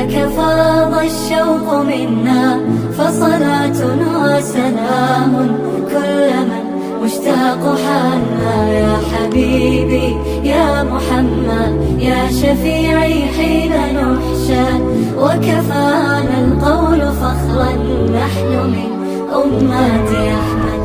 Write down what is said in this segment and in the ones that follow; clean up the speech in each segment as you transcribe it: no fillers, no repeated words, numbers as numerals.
لك فاض الشوق منا فصلاة وسلام كل من مشتاق حالنا يا حبيبي يا محمد يا شفيعي حين نحشى وكفانا القول فخرا نحن من أمة أحمد.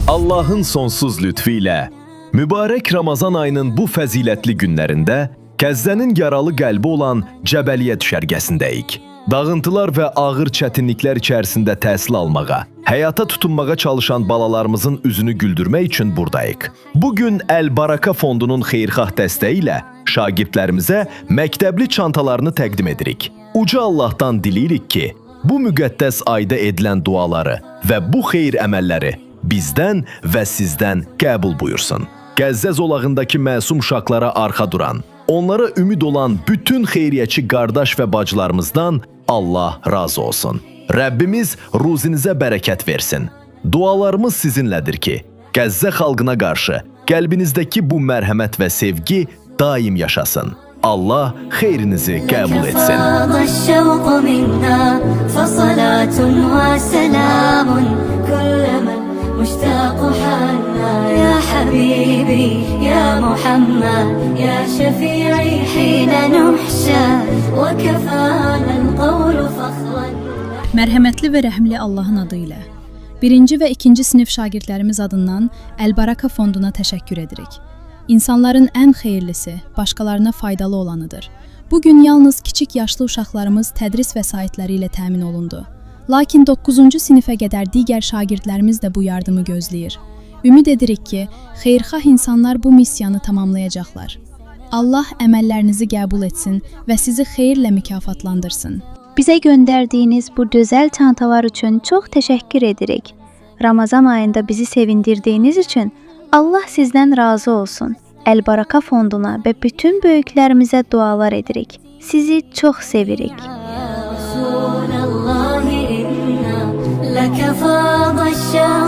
Allahın sonsuz lütfu ilə mübarək Ramazan ayının bu fəzilətli günlərində Qəzzənin yaralı qəlbi olan Cəbəliyyə düşərgəsindəyik. Dağıntılar və ağır çətinliklər içərisində təhsil almağa, həyata tutunmağa çalışan balalarımızın üzünü güldürmək üçün buradayıq. Bugün Əl-Baraka Fondunun xeyirxah dəstəyi ilə şagirdlərimizə məktəbli çantalarını təqdim edirik. Uca Allahdan diləyirik ki, bu müqəddəs ayda edilən duaları və bu xeyir əməlləri bizdən və sizdən qəbul buyursun. Qəzzə zolağındakı məsum uşaqlara arxa duran, onlara ümid olan bütün xeyriyyəçi qardaş və bacılarımızdan Allah razı olsun. Rəbbimiz ruzinizə bərəkət versin. Dualarımız sizinlədir ki, Qəzzə xalqına qarşı qəlbinizdəki bu mərhəmət və sevgi daim yaşasın. Allah xeyrinizi qəbul etsin. مشتاق حالنا يا حبيبي يا محمد يا شفيعي حين نحشى وكفانا القول فخرا. Mərhəmətli və rəhimli Allahın adı ilə 1-ci və 2-ci sinif şagirdlərimiz adından Əl-Baraka Fonduna təşəkkür edirik. İnsanların ən xeyirlisi, başqalarına faydalı olanıdır. Bugün yalnız kiçik yaşlı uşaqlarımız tədris vəsaitləri ilə təmin olundu. Lakin 9-cu sinifə qədər digər şagirdlərimiz də bu yardımı gözləyir. Ümid edirik ki, xeyirxah insanlar bu missiyanı tamamlayacaqlar. Allah əməllərinizi qəbul etsin və sizi xeyirlə mükafatlandırsın. Bizə göndərdiyiniz bu gözəl çantalar üçün çox təşəkkür edirik. Ramazan ayında bizi sevindirdiyiniz üçün Allah sizdən razı olsun. Əl-Baraka Fonduna və bütün böyüklərimizə dualar edirik. Sizi çox sevirik. لك فاض الشوق